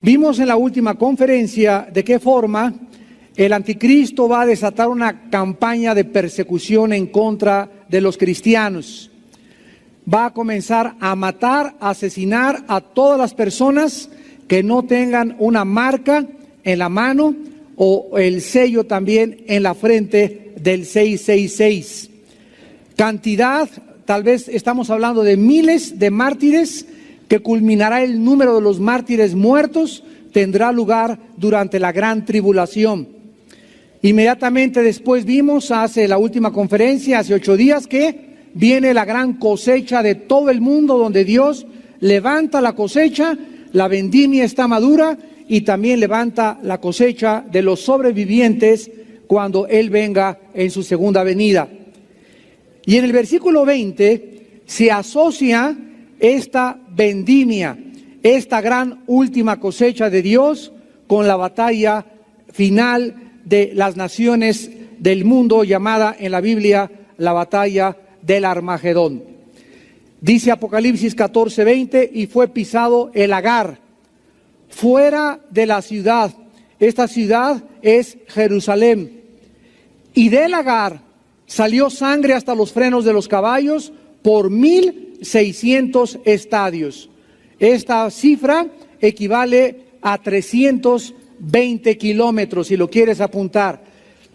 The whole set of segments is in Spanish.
Vimos en la última conferencia de qué forma el anticristo va a desatar una campaña de persecución en contra de los cristianos. Va a comenzar a matar, a asesinar a todas las personas que no tengan una marca en la mano o el sello también en la frente del 666. Cantidad, tal vez estamos hablando de miles de mártires, que culminará el número de los mártires muertos, tendrá lugar durante la gran tribulación. Inmediatamente después vimos, hace la última conferencia, hace 8 días, que viene la gran cosecha de todo el mundo, donde Dios levanta la cosecha, la vendimia está madura y también levanta la cosecha de los sobrevivientes cuando Él venga en su segunda venida. Y en el versículo 20 se asocia esta vendimia, esta gran última cosecha de Dios con la batalla final de las naciones del mundo, llamada en la Biblia la batalla del Armagedón. Dice Apocalipsis 14:20, y fue pisado el Agar fuera de la ciudad. Esta ciudad es Jerusalén. Y del Agar salió sangre hasta los frenos de los caballos por 1,600 estadios. Esta cifra equivale a 320 kilómetros, si lo quieres apuntar.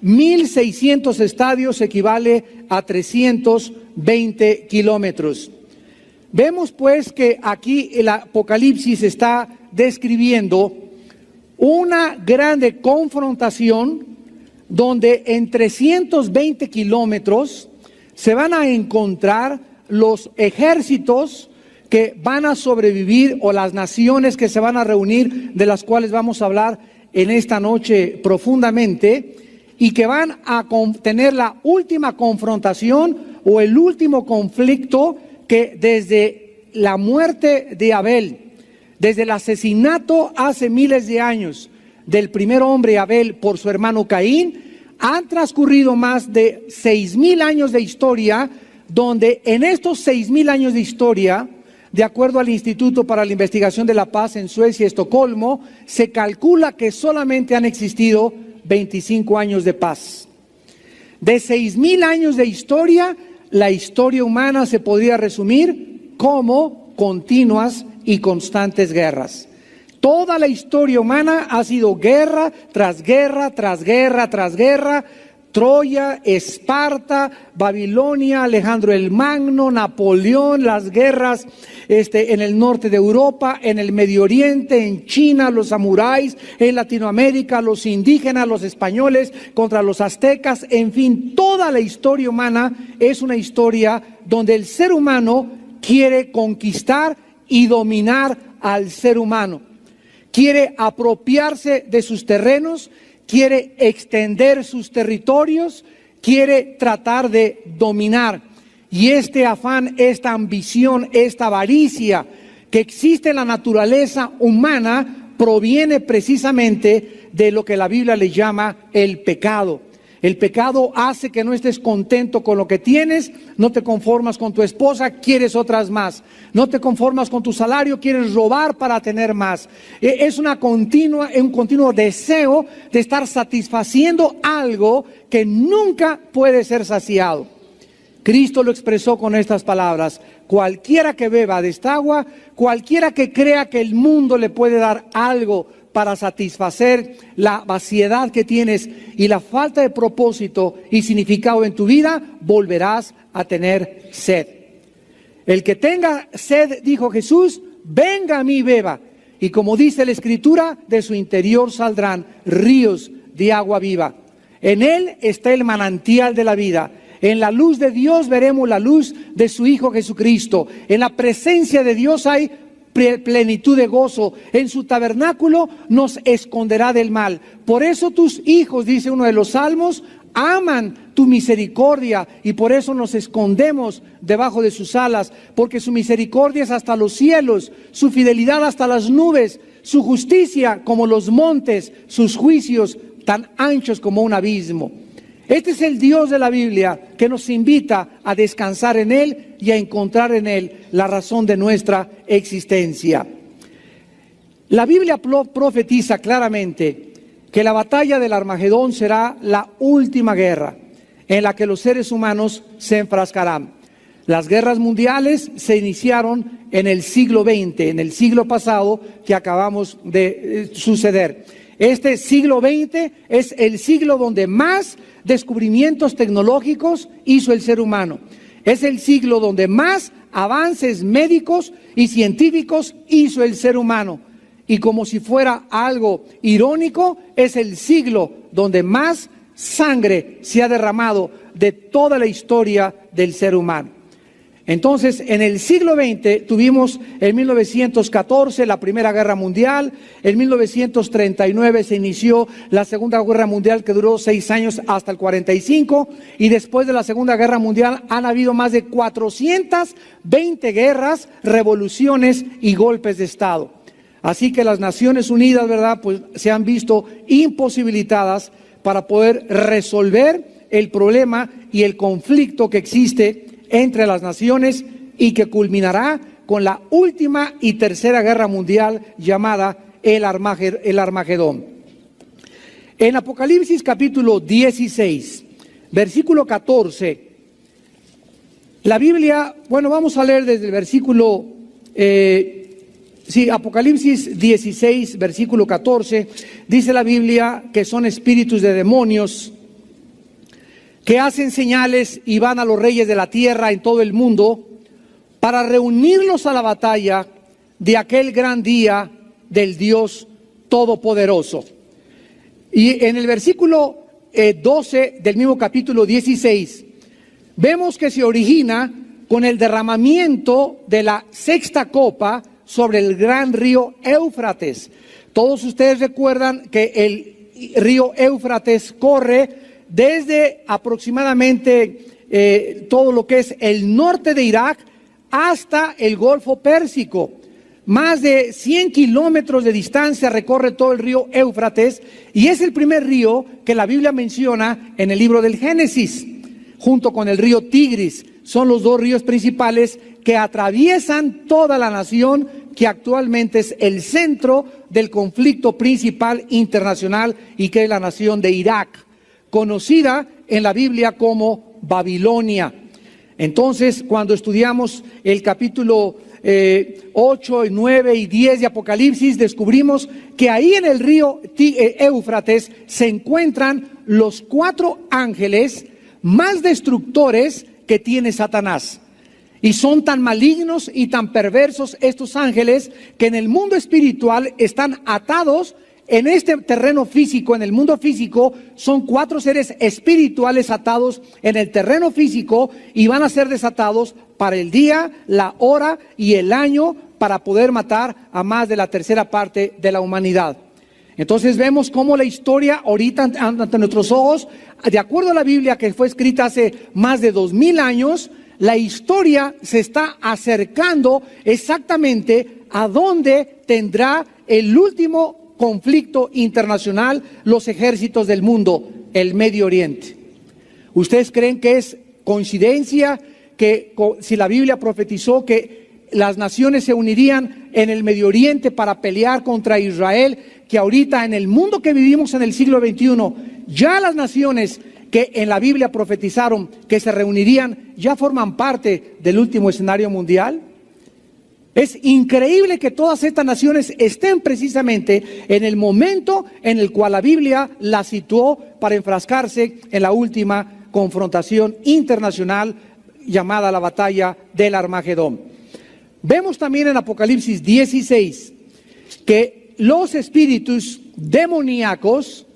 1,600 estadios equivale a 320 kilómetros. Vemos pues que aquí el Apocalipsis está describiendo una grande confrontación donde en 320 kilómetros se van a encontrar los ejércitos que van a sobrevivir o las naciones que se van a reunir, de las cuales vamos a hablar en esta noche profundamente, y que van a tener la última confrontación o el último conflicto que desde la muerte de Abel, desde el asesinato hace miles de años del primer hombre Abel por su hermano Caín, han transcurrido más de 6,000 años de historia, donde en estos 6,000 años de historia, de acuerdo al Instituto para la Investigación de la Paz en Suecia, Estocolmo, se calcula que solamente han existido 25 años de paz. De 6,000 años de historia, la historia humana se podría resumir como continuas y constantes guerras. Toda la historia humana ha sido guerra tras guerra, tras guerra, tras guerra. Troya, Esparta, Babilonia, Alejandro el Magno, Napoleón, las guerras en el norte de Europa, en el Medio Oriente, en China, los samuráis, en Latinoamérica, los indígenas, los españoles contra los aztecas. En fin, toda la historia humana es una historia donde el ser humano quiere conquistar y dominar al ser humano. Quiere apropiarse de sus terrenos, quiere extender sus territorios, quiere tratar de dominar. Y este afán, esta ambición, esta avaricia que existe en la naturaleza humana proviene precisamente de lo que la Biblia le llama el pecado. El pecado hace que no estés contento con lo que tienes, no te conformas con tu esposa, quieres otras más. No te conformas con tu salario, quieres robar para tener más. Es un continuo deseo de estar satisfaciendo algo que nunca puede ser saciado. Cristo lo expresó con estas palabras: cualquiera que beba de esta agua, cualquiera que crea que el mundo le puede dar algo para satisfacer la vaciedad que tienes y la falta de propósito y significado en tu vida, volverás a tener sed. El que tenga sed, dijo Jesús, venga a mí y beba. Y como dice la Escritura, de su interior saldrán ríos de agua viva. En Él está el manantial de la vida. En la luz de Dios veremos la luz de su Hijo Jesucristo. En la presencia de Dios hay plenitud de gozo. En su tabernáculo nos esconderá del mal. Por eso tus hijos, dice uno de los salmos, aman tu misericordia, y por eso nos escondemos debajo de sus alas, porque su misericordia es hasta los cielos, su fidelidad hasta las nubes, su justicia como los montes, sus juicios tan anchos como un abismo. Este es el Dios de la Biblia que nos invita a descansar en Él y a encontrar en Él la razón de nuestra existencia. La Biblia profetiza claramente que la batalla del Armagedón será la última guerra en la que los seres humanos se enfrascarán. Las guerras mundiales se iniciaron en el siglo XX, en el siglo pasado que acabamos de suceder. Este siglo XX es el siglo donde más descubrimientos tecnológicos hizo el ser humano. Es el siglo donde más avances médicos y científicos hizo el ser humano. Y como si fuera algo irónico, es el siglo donde más sangre se ha derramado de toda la historia del ser humano. Entonces, en el siglo XX tuvimos en 1914 la Primera Guerra Mundial, en 1939 se inició la Segunda Guerra Mundial que duró 6 años hasta el 45, y después de la Segunda Guerra Mundial han habido más de 420 guerras, revoluciones y golpes de Estado. Así que las Naciones Unidas, ¿verdad?, pues se han visto imposibilitadas para poder resolver el problema y el conflicto que existe entre las naciones y que culminará con la última y tercera guerra mundial llamada el Armagedón. En Apocalipsis capítulo 16, versículo 14, la Biblia, bueno, vamos a leer desde el versículo, Apocalipsis 16, versículo 14, dice la Biblia que son espíritus de demonios que hacen señales y van a los reyes de la tierra en todo el mundo para reunirlos a la batalla de aquel gran día del Dios Todopoderoso. Y en el versículo 12 del mismo capítulo 16, vemos que se origina con el derramamiento de la sexta copa sobre el gran río Éufrates. Todos ustedes recuerdan que el río Éufrates corre desde aproximadamente todo lo que es el norte de Irak hasta el Golfo Pérsico. Más de 100 kilómetros de distancia recorre todo el río Éufrates, y es el primer río que la Biblia menciona en el libro del Génesis, junto con el río Tigris. Son los dos ríos principales que atraviesan toda la nación, que actualmente es el centro del conflicto principal internacional y que es la nación de Irak, conocida en la Biblia como Babilonia. Entonces, cuando estudiamos el capítulo 8, 9 y 10 de Apocalipsis, descubrimos que ahí en el río Éufrates se encuentran los 4 ángeles más destructores que tiene Satanás. Y son tan malignos y tan perversos estos ángeles que en el mundo espiritual están atados. En este terreno físico, en el mundo físico, son 4 seres espirituales atados en el terreno físico y van a ser desatados para el día, la hora y el año para poder matar a más de la tercera parte de la humanidad. Entonces vemos cómo la historia ahorita ante nuestros ojos, de acuerdo a la Biblia que fue escrita hace más de 2000 años, la historia se está acercando exactamente a donde tendrá el último conflicto internacional los ejércitos del mundo, el Medio Oriente. ¿Ustedes creen que es coincidencia que si la Biblia profetizó que las naciones se unirían en el Medio Oriente para pelear contra Israel, que ahorita en el mundo que vivimos en el siglo XXI, ya las naciones que en la Biblia profetizaron que se reunirían ya forman parte del último escenario mundial? Es increíble que todas estas naciones estén precisamente en el momento en el cual la Biblia las situó para enfrascarse en la última confrontación internacional llamada la batalla del Armagedón. Vemos también en Apocalipsis 16 que los espíritus demoníacos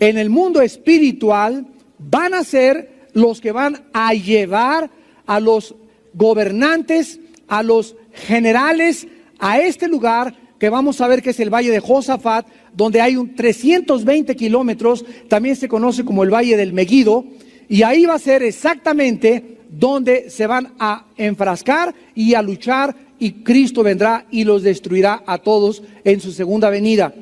en el mundo espiritual van a ser los que van a llevar a los gobernantes, a los generales, a este lugar que vamos a ver que es el Valle de Josafat, donde hay 320 kilómetros, también se conoce como el Valle del Meguido, y ahí va a ser exactamente donde se van a enfrascar y a luchar, y Cristo vendrá y los destruirá a todos en su segunda venida.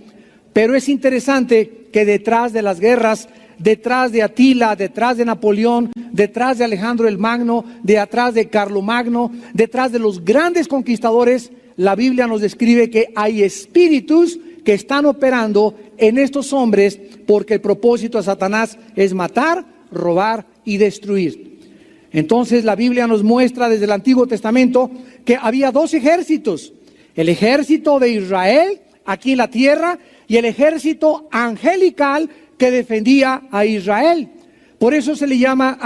Pero es interesante que detrás de las guerras, detrás de Atila, detrás de Napoleón, detrás de Alejandro el Magno, detrás de Carlomagno, detrás de los grandes conquistadores, la Biblia nos describe que hay espíritus que están operando en estos hombres porque el propósito de Satanás es matar, robar y destruir. Entonces la Biblia nos muestra desde el Antiguo Testamento que había dos ejércitos: el ejército de Israel aquí en la tierra y el ejército angelical que defendía a Israel. Por eso se le llama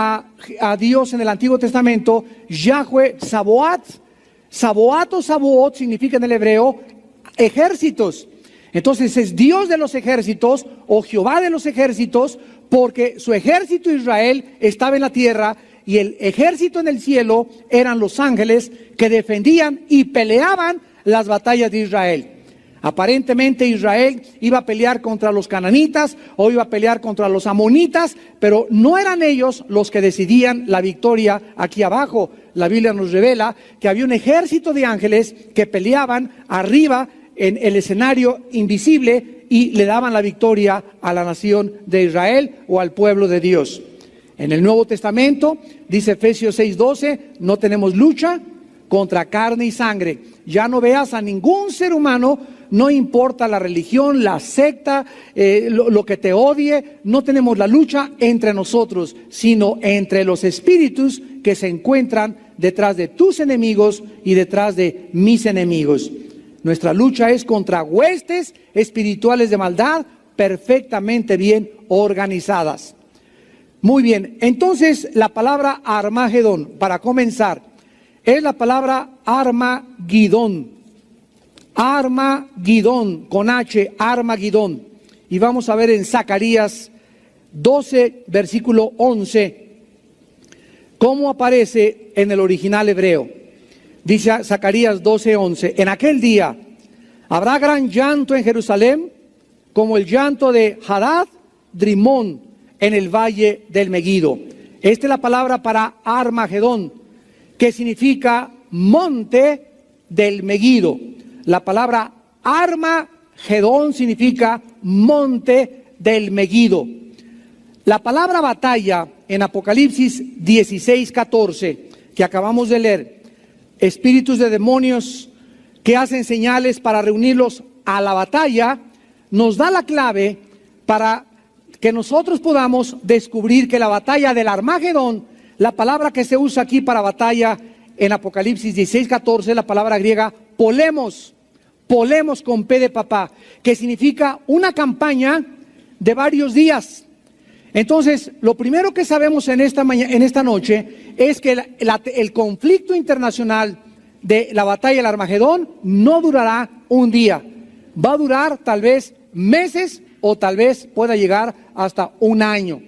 a Dios en el Antiguo Testamento Yahweh Sabaoth. Sabaoth o Sabaoth significa en el hebreo ejércitos. Entonces es Dios de los ejércitos o Jehová de los ejércitos, porque su ejército Israel estaba en la tierra y el ejército en el cielo eran los ángeles que defendían y peleaban las batallas de Israel. Aparentemente Israel iba a pelear contra los cananitas o iba a pelear contra los amonitas, pero no eran ellos los que decidían la victoria aquí abajo. La Biblia nos revela que había un ejército de ángeles que peleaban arriba en el escenario invisible y le daban la victoria a la nación de Israel o al pueblo de Dios. En el Nuevo Testamento, dice Efesios 6:12, no tenemos lucha contra carne y sangre. Ya no veas a ningún ser humano, no importa la religión, la secta, lo que te odie, no tenemos la lucha entre nosotros, sino entre los espíritus que se encuentran detrás de tus enemigos y detrás de mis enemigos. Nuestra lucha es contra huestes espirituales de maldad perfectamente bien organizadas. Muy bien, entonces la palabra Armagedón, para comenzar, es la palabra Armagidón. Armagidón, con H, Armagidón. Y vamos a ver en Zacarías 12, versículo 11, cómo aparece en el original hebreo. Dice Zacarías 12:11, en aquel día habrá gran llanto en Jerusalén, como el llanto de Hadad Drimón en el valle del Megido. Esta es la palabra para Armagedón, que significa monte del Megido. La palabra Armagedón significa monte del Megido. La palabra batalla en Apocalipsis 16:14, que acabamos de leer, espíritus de demonios que hacen señales para reunirlos a la batalla, nos da la clave para que nosotros podamos descubrir que la batalla del Armagedón, la palabra que se usa aquí para batalla en Apocalipsis 16:14, la palabra griega polemos, polemos con P de papá, que significa una campaña de varios días. Entonces, lo primero que sabemos en esta noche es que el conflicto internacional de la batalla del Armagedón no durará un día, va a durar tal vez meses o tal vez pueda llegar hasta un año.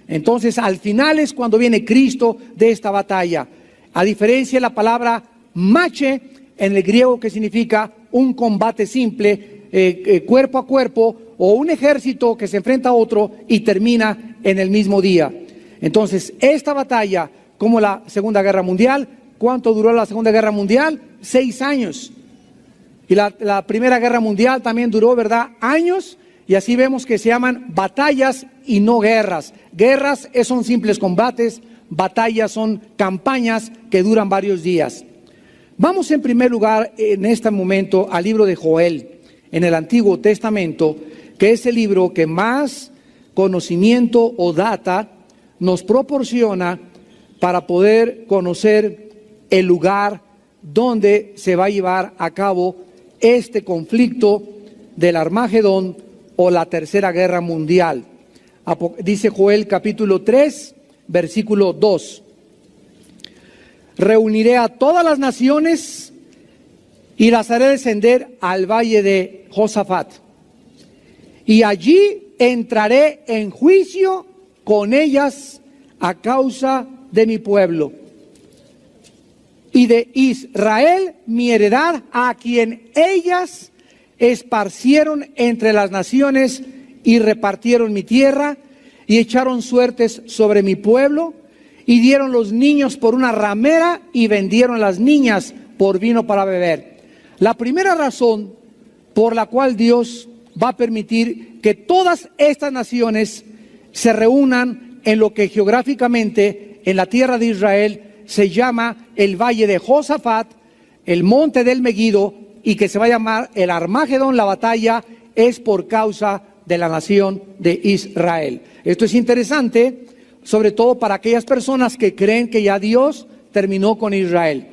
Entonces, al final es cuando viene Cristo de esta batalla. A diferencia de la palabra mache en el griego, que significa un combate simple, cuerpo a cuerpo, o un ejército que se enfrenta a otro y termina en el mismo día. Entonces, esta batalla, como la Segunda Guerra Mundial, ¿cuánto duró la Segunda Guerra Mundial? 6 años. Y la Primera Guerra Mundial también duró, ¿verdad?, años. Y así vemos que se llaman batallas y no guerras. Guerras son simples combates, batallas son campañas que duran varios días. Vamos en primer lugar en este momento al libro de Joel, en el Antiguo Testamento, que es el libro que más conocimiento o data nos proporciona para poder conocer el lugar donde se va a llevar a cabo este conflicto del Armagedón o la Tercera Guerra Mundial. Dice Joel capítulo 3, versículo 2. Reuniré a todas las naciones y las haré descender al valle de Josafat. Y allí entraré en juicio con ellas a causa de mi pueblo. Y de Israel mi heredad, a quien ellas esparcieron entre las naciones y repartieron mi tierra y echaron suertes sobre mi pueblo y dieron los niños por una ramera y vendieron las niñas por vino para beber. La primera razón por la cual Dios va a permitir que todas estas naciones se reúnan en lo que geográficamente en la tierra de Israel se llama el valle de Josafat, el monte del Megido, y que se va a llamar el Armagedón. La batalla es por causa de la nación de Israel. Esto es interesante, sobre todo para aquellas personas que creen que ya Dios terminó con Israel.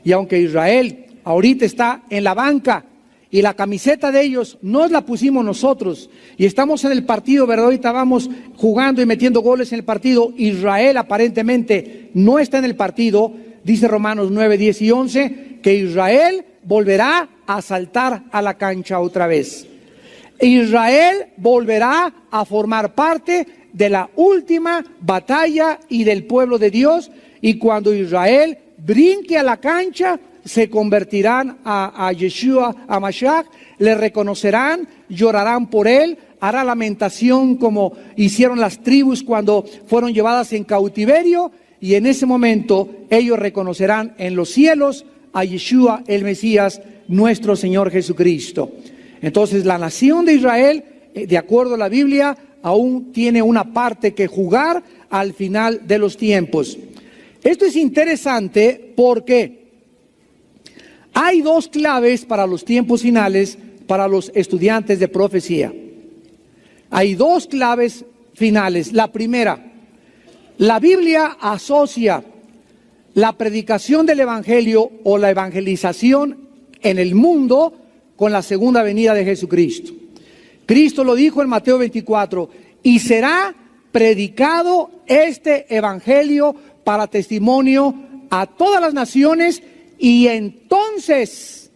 Y aunque Israel ahorita está en la banca y la camiseta de ellos nos la pusimos nosotros y estamos en el partido, ¿verdad? Ahorita vamos jugando y metiendo goles en el partido. Israel aparentemente no está en el partido. Dice Romanos 9, 10 y 11 que Israel volverá a saltar a la cancha otra vez. Israel volverá a formar parte de la última batalla y del pueblo de Dios, y cuando Israel brinque a la cancha, se convertirán a Yeshua, a Mashiach, le reconocerán, llorarán por él, hará lamentación como hicieron las tribus cuando fueron llevadas en cautiverio, y en ese momento ellos reconocerán en los cielos a Yeshua, el Mesías, nuestro Señor Jesucristo. Entonces la nación de Israel, de acuerdo a la Biblia, aún tiene una parte que jugar al final de los tiempos. Esto es interesante porque hay dos claves para los tiempos finales para los estudiantes de profecía. Hay dos claves finales. La primera, la Biblia asocia la predicación del Evangelio o la evangelización en el mundo con la segunda venida de Jesucristo. Cristo lo dijo en Mateo 24, y será predicado este Evangelio para testimonio a todas las naciones, y entonces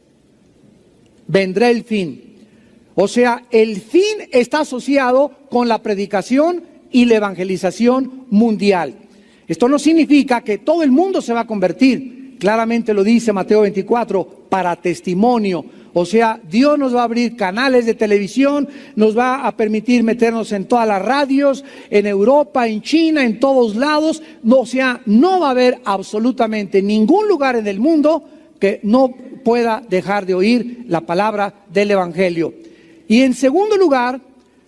vendrá el fin. O sea, el fin está asociado con la predicación y la evangelización mundial. Esto no significa que todo el mundo se va a convertir. Claramente lo dice Mateo 24, para testimonio. O sea, Dios nos va a abrir canales de televisión, nos va a permitir meternos en todas las radios, en Europa, en China, en todos lados. O sea, no va a haber absolutamente ningún lugar en el mundo que no pueda dejar de oír la palabra del Evangelio. Y en segundo lugar,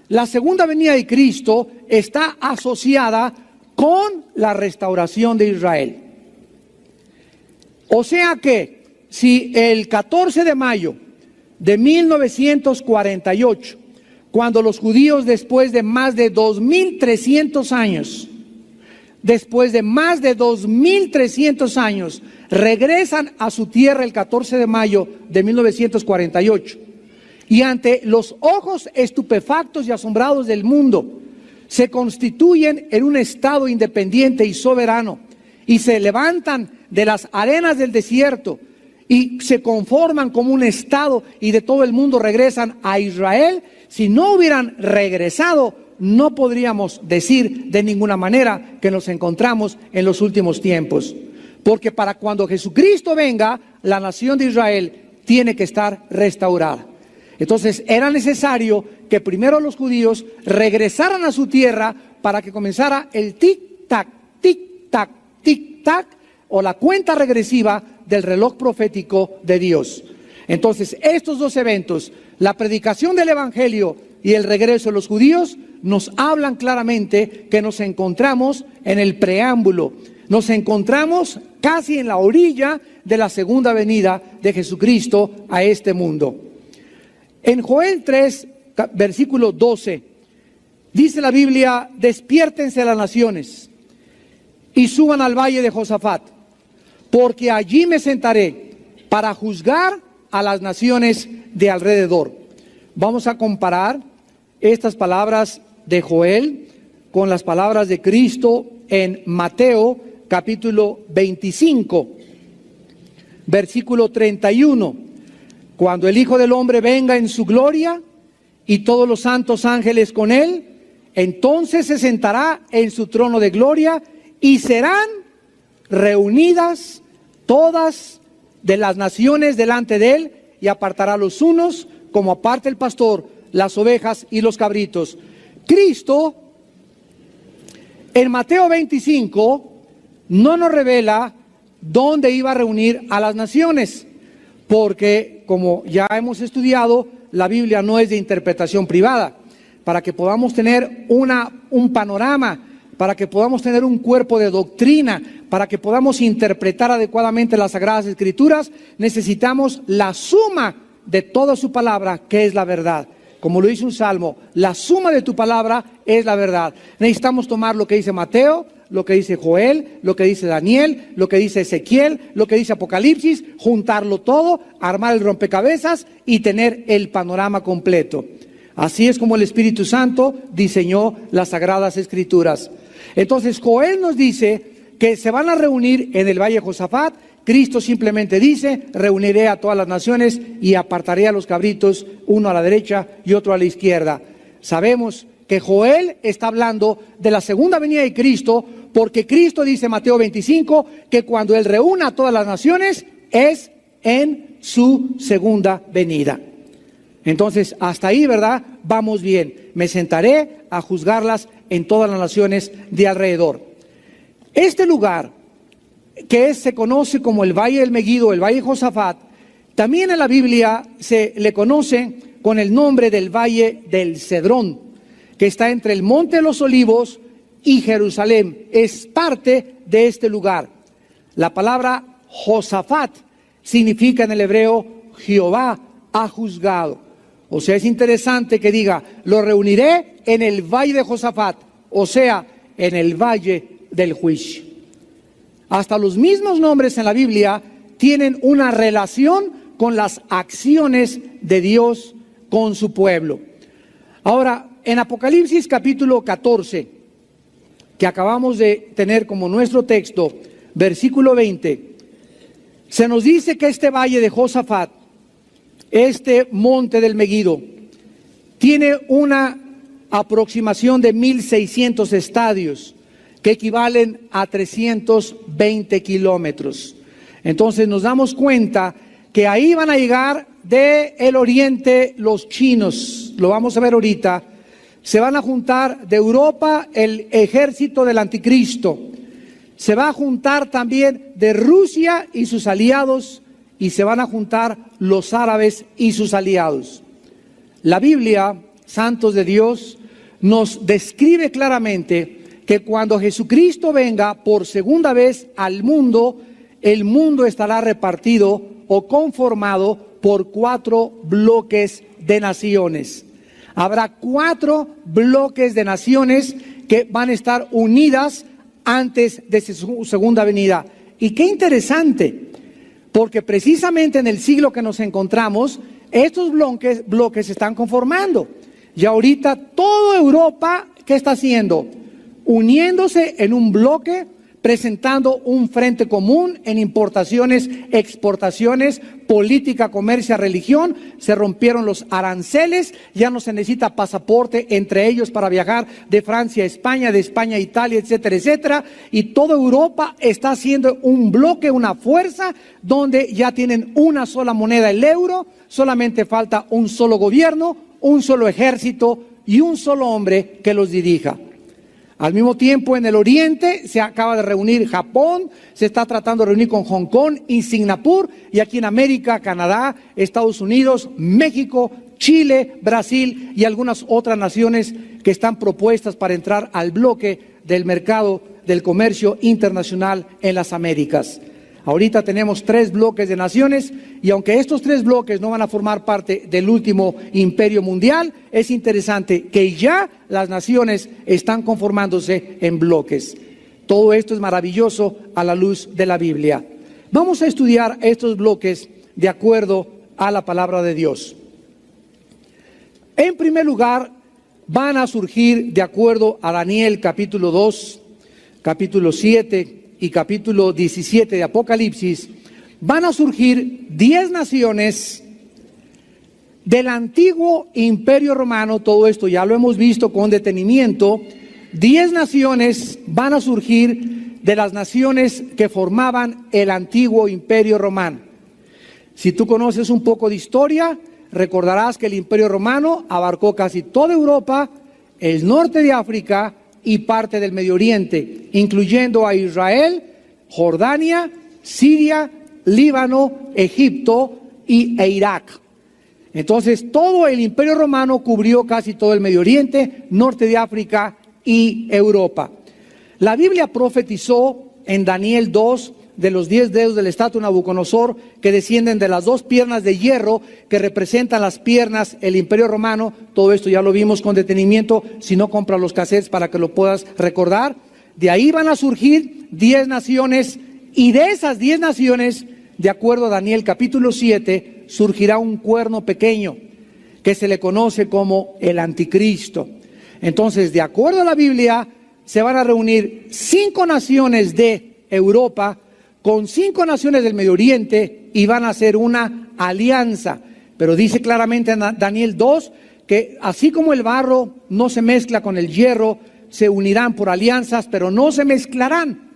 la segunda venida de Cristo está asociada con la restauración de Israel. O sea que si el 14 de mayo de 1948, cuando los judíos después de más de 2.300 años, regresan a su tierra el 14 de mayo de 1948, y ante los ojos estupefactos y asombrados del mundo, se constituyen en un estado independiente y soberano, y se levantan de las arenas del desierto, y se conforman como un estado, y de todo el mundo regresan a Israel. Si no hubieran regresado, no podríamos decir de ninguna manera que nos encontramos en los últimos tiempos, porque para cuando Jesucristo venga, la nación de Israel tiene que estar restaurada. Entonces era necesario que primero los judíos regresaran a su tierra para que comenzara el tic-tac, tic-tac, tic-tac, o la cuenta regresiva del reloj profético de Dios. Entonces estos dos eventos, la predicación del Evangelio y el regreso de los judíos, nos hablan claramente que nos encontramos en el preámbulo, nos encontramos casi en la orilla de la segunda venida de Jesucristo a este mundo. En Joel 3, versículo 12, dice la Biblia: despiértense las naciones y suban al valle de Josafat, porque allí me sentaré para juzgar a las naciones de alrededor. Vamos a comparar estas palabras de Joel con las palabras de Cristo en Mateo capítulo 25, versículo 31. Cuando el Hijo del Hombre venga en su gloria y todos los santos ángeles con él, entonces se sentará en su trono de gloria y serán reunidas todas de las naciones delante de él, y apartará los unos como aparta el pastor las ovejas y los cabritos. Cristo en Mateo 25 no nos revela dónde iba a reunir a las naciones, porque como ya hemos estudiado, la Biblia no es de interpretación privada. Para que podamos tener un panorama, para que podamos tener un cuerpo de doctrina, para que podamos interpretar adecuadamente las Sagradas Escrituras, necesitamos la suma de toda su palabra, que es la verdad. Como lo dice un salmo, la suma de tu palabra es la verdad. Necesitamos tomar lo que dice Mateo, lo que dice Joel, lo que dice Daniel, lo que dice Ezequiel, lo que dice Apocalipsis, juntarlo todo, armar el rompecabezas y tener el panorama completo. Así es como el Espíritu Santo diseñó las Sagradas Escrituras. Entonces Joel nos dice que se van a reunir en el valle de Josafat. Cristo simplemente dice: reuniré a todas las naciones y apartaré a los cabritos, uno a la derecha y otro a la izquierda. Sabemos que Joel está hablando de la segunda venida de Cristo, porque Cristo dice en Mateo 25 que cuando Él reúna a todas las naciones es en su segunda venida. Entonces, hasta ahí, ¿verdad? Vamos bien. Me sentaré a juzgarlas en todas las naciones de alrededor. Este lugar, que se conoce como el Valle del Megiddo, el Valle de Josafat, también en la Biblia se le conoce con el nombre del Valle del Cedrón, que está entre el Monte de los Olivos y Jerusalén. Es parte de este lugar. La palabra Josafat significa en el hebreo: Jehová ha juzgado. O sea, es interesante que diga: lo reuniré en el Valle de Josafat, o sea, en el Valle del Juicio. Hasta los mismos nombres en la Biblia tienen una relación con las acciones de Dios con su pueblo. Ahora, en Apocalipsis capítulo 14, que acabamos de tener como nuestro texto, versículo 20, se nos dice que este valle de Josafat, este monte del Megiddo, tiene una aproximación de 1,600 estadios, que equivalen a 320 kilómetros. Entonces nos damos cuenta que ahí van a llegar del oriente los chinos, lo vamos a ver ahorita. Se van a juntar de Europa el ejército del anticristo. Se va a juntar también de Rusia y sus aliados, y se van a juntar los árabes y sus aliados. La Biblia, santos de Dios, nos describe claramente que cuando Jesucristo venga por segunda vez al mundo, el mundo estará repartido o conformado por 4 bloques de naciones. Habrá 4 bloques de naciones que van a estar unidas antes de su segunda venida. Y qué interesante, porque precisamente en el siglo que nos encontramos, estos bloques se están conformando. Y ahorita toda Europa, ¿qué está haciendo? Uniéndose en un bloque, presentando un frente común en importaciones, exportaciones, política, comercio, religión. Se rompieron los aranceles, ya no se necesita pasaporte entre ellos para viajar de Francia a España, de España a Italia, etcétera, etcétera. Y toda Europa está haciendo un bloque, una fuerza, donde ya tienen una sola moneda, el euro. Solamente falta un solo gobierno, un solo ejército y un solo hombre que los dirija. Al mismo tiempo, en el oriente se acaba de reunir Japón, se está tratando de reunir con Hong Kong y Singapur, y aquí en América, Canadá, Estados Unidos, México, Chile, Brasil y algunas otras naciones que están propuestas para entrar al bloque del mercado del comercio internacional en las Américas. Ahorita tenemos 3 bloques de naciones, y aunque estos 3 bloques no van a formar parte del último imperio mundial, es interesante que ya las naciones están conformándose en bloques. Todo esto es maravilloso a la luz de la Biblia. Vamos a estudiar estos bloques de acuerdo a la palabra de Dios. En primer lugar, van a surgir, de acuerdo a Daniel capítulo 2, capítulo 7 y capítulo 17 de Apocalipsis, van a surgir 10 naciones del antiguo imperio romano. Todo esto ya lo hemos visto con detenimiento. 10 naciones van a surgir de las naciones que formaban el antiguo imperio romano. Si tú conoces un poco de historia, recordarás que el imperio romano abarcó casi toda Europa, el norte de África y parte del Medio Oriente, incluyendo a Israel, Jordania, Siria, Líbano, Egipto e Irak. Entonces, todo el imperio romano cubrió casi todo el Medio Oriente, norte de África y Europa. La Biblia profetizó en Daniel 2 de los 10 dedos de la estatua de Nabucodonosor, que descienden de las 2 piernas de hierro que representan las piernas, el Imperio Romano. Todo esto ya lo vimos con detenimiento. Si no, compra los cassettes para que lo puedas recordar. De ahí van a surgir 10 naciones, y de esas 10 naciones, de acuerdo a Daniel capítulo 7, surgirá un cuerno pequeño que se le conoce como el anticristo. Entonces, de acuerdo a la Biblia, se van a reunir 5 naciones de Europa con 5 naciones del Medio Oriente y van a hacer una alianza. Pero dice claramente en Daniel 2 que así como el barro no se mezcla con el hierro, se unirán por alianzas, pero no se mezclarán.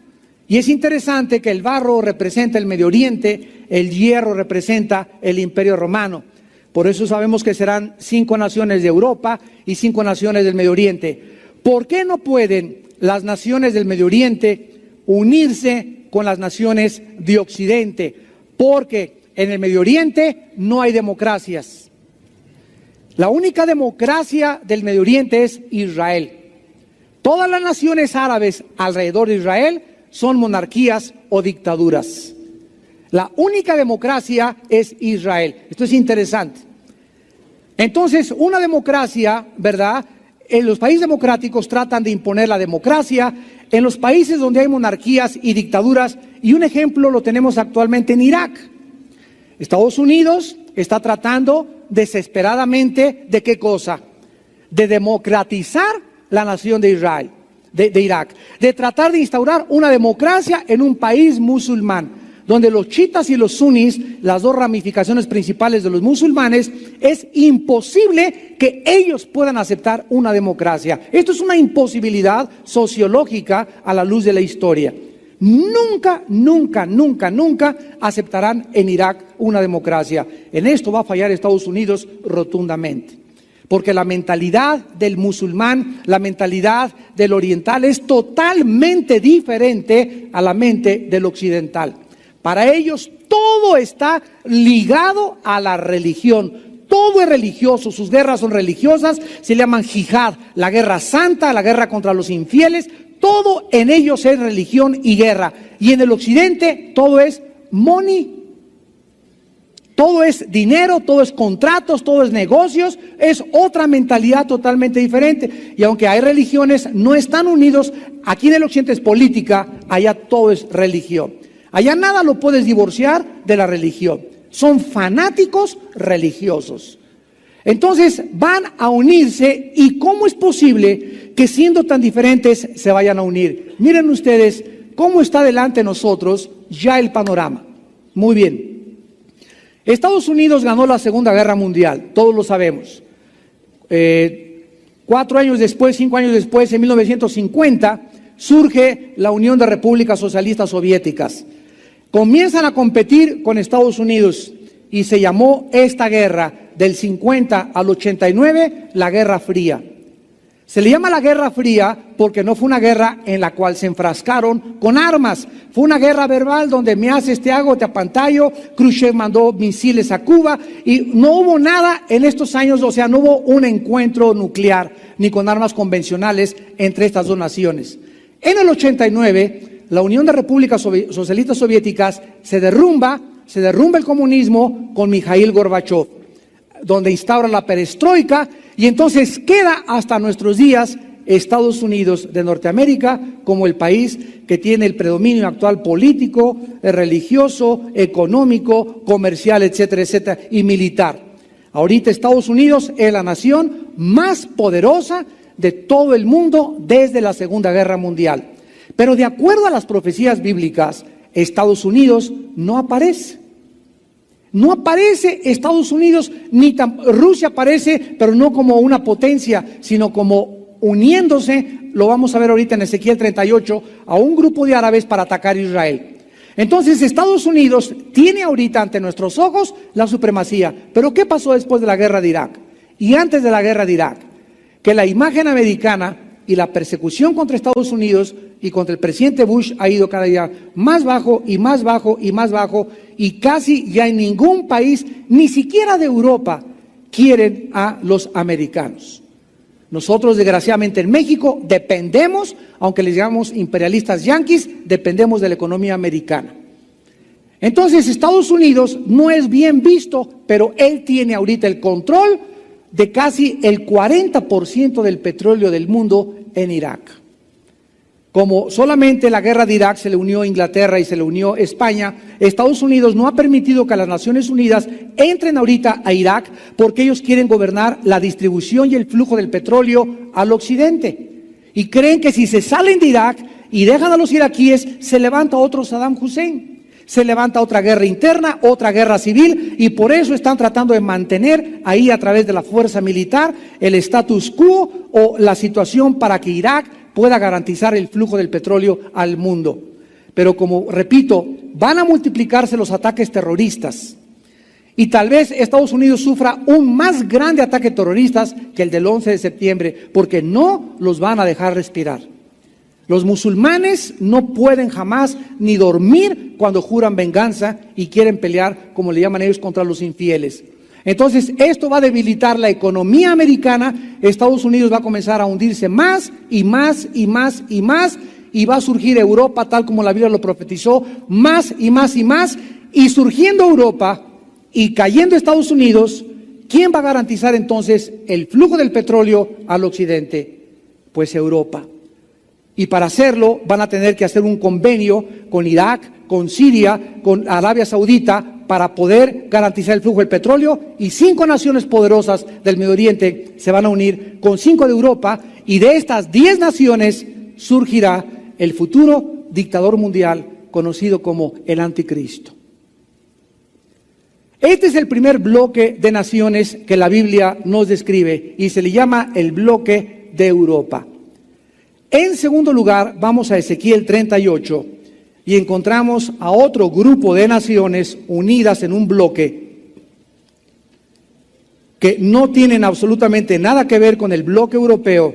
Y es interesante que el barro representa el Medio Oriente, el hierro representa el Imperio Romano. Por eso sabemos que serán 5 naciones de Europa y 5 naciones del Medio Oriente. ¿Por qué no pueden las naciones del Medio Oriente unirse con las naciones de Occidente? Porque en el Medio Oriente no hay democracias. La única democracia del Medio Oriente es Israel. Todas las naciones árabes alrededor de Israel son monarquías o dictaduras. La única democracia es Israel. Esto es interesante. Entonces, una democracia, ¿verdad? En los países democráticos tratan de imponer la democracia. En los países donde hay monarquías y dictaduras, y un ejemplo lo tenemos actualmente en Irak. Estados Unidos está tratando desesperadamente ¿de qué cosa? De democratizar la nación de Israel, de Irak, de tratar de instaurar una democracia en un país musulmán, donde los chiitas y los sunnis, las 2 ramificaciones principales de los musulmanes, es imposible que ellos puedan aceptar una democracia. Esto es una imposibilidad sociológica a la luz de la historia. Nunca, nunca, nunca, nunca aceptarán en Irak una democracia. En esto va a fallar Estados Unidos rotundamente. Porque la mentalidad del musulmán, la mentalidad del oriental es totalmente diferente a la mente del occidental. Para ellos todo está ligado a la religión. Todo es religioso, sus guerras son religiosas, se llaman jihad, la guerra santa, la guerra contra los infieles. Todo en ellos es religión y guerra. Y en el occidente todo es money. Todo es dinero, todo es contratos, todo es negocios, es otra mentalidad totalmente diferente. Y aunque hay religiones, no están unidos. Aquí en el occidente es política, allá todo es religión. Allá nada lo puedes divorciar de la religión. Son fanáticos religiosos. Entonces van a unirse, y ¿cómo es posible que siendo tan diferentes se vayan a unir? Miren ustedes cómo está delante de nosotros ya el panorama. Muy bien. Estados Unidos ganó la Segunda Guerra Mundial, todos lo sabemos. 4 años después, 5 años después, en 1950, surge la Unión de Repúblicas Socialistas Soviéticas. Comienzan a competir con Estados Unidos y se llamó esta guerra del 50 al 89 la Guerra Fría. Se le llama la Guerra Fría porque no fue una guerra en la cual se enfrascaron con armas. Fue una guerra verbal donde me haces, te hago, te apantallo. Khrushchev mandó misiles a Cuba y no hubo nada en estos años, o sea, no hubo un encuentro nuclear ni con armas convencionales entre estas 2 naciones. En el 89, la Unión de Repúblicas Socialistas Soviéticas se derrumba el comunismo con Mikhail Gorbachev, donde instaura la perestroika, y entonces queda hasta nuestros días Estados Unidos de Norteamérica como el país que tiene el predominio actual político, religioso, económico, comercial, etcétera, etcétera, y militar. Ahorita Estados Unidos es la nación más poderosa de todo el mundo desde la Segunda Guerra Mundial. Pero de acuerdo a las profecías bíblicas, Estados Unidos no aparece. No aparece Estados Unidos, Rusia aparece, pero no como una potencia, sino como uniéndose, lo vamos a ver ahorita en Ezequiel 38, a un grupo de árabes para atacar a Israel. Entonces Estados Unidos tiene ahorita ante nuestros ojos la supremacía. Pero ¿qué pasó después de la guerra de Irak? Y antes de la guerra de Irak, que la imagen americana y la persecución contra Estados Unidos y contra el presidente Bush ha ido cada día más bajo y más bajo y más bajo, y casi ya en ningún país, ni siquiera de Europa, quieren a los americanos. Nosotros desgraciadamente en México dependemos, aunque les llamamos imperialistas yanquis, dependemos de la economía americana. Entonces Estados Unidos no es bien visto, pero él tiene ahorita el control de casi el 40% del petróleo del mundo en Irak. Como solamente la guerra de Irak se le unió Inglaterra y se le unió España, Estados Unidos no ha permitido que las Naciones Unidas entren ahorita a Irak porque ellos quieren gobernar la distribución y el flujo del petróleo al occidente. Y creen que si se salen de Irak y dejan a los iraquíes, se levanta otro Saddam Hussein. Se levanta otra guerra interna, otra guerra civil, y por eso están tratando de mantener ahí a través de la fuerza militar el status quo o la situación para que Irak pueda garantizar el flujo del petróleo al mundo. Pero como repito, van a multiplicarse los ataques terroristas y tal vez Estados Unidos sufra un más grande ataque terrorista que el del 11 de septiembre, porque no los van a dejar respirar. Los musulmanes no pueden jamás ni dormir cuando juran venganza y quieren pelear, como le llaman ellos, contra los infieles. Entonces, esto va a debilitar la economía americana. Estados Unidos va a comenzar a hundirse más y más y más y más, y va a surgir Europa, tal como la Biblia lo profetizó, más y más y más. Y surgiendo Europa y cayendo Estados Unidos, ¿quién va a garantizar entonces el flujo del petróleo al occidente? Pues Europa. Y para hacerlo van a tener que hacer un convenio con Irak, con Siria, con Arabia Saudita, para poder garantizar el flujo del petróleo, y 5 naciones poderosas del Medio Oriente se van a unir con 5 de Europa, y de estas 10 naciones surgirá el futuro dictador mundial conocido como el Anticristo. Este es el primer bloque de naciones que la Biblia nos describe y se le llama el bloque de Europa. En segundo lugar, vamos a Ezequiel 38 y encontramos a otro grupo de naciones unidas en un bloque que no tienen absolutamente nada que ver con el bloque europeo,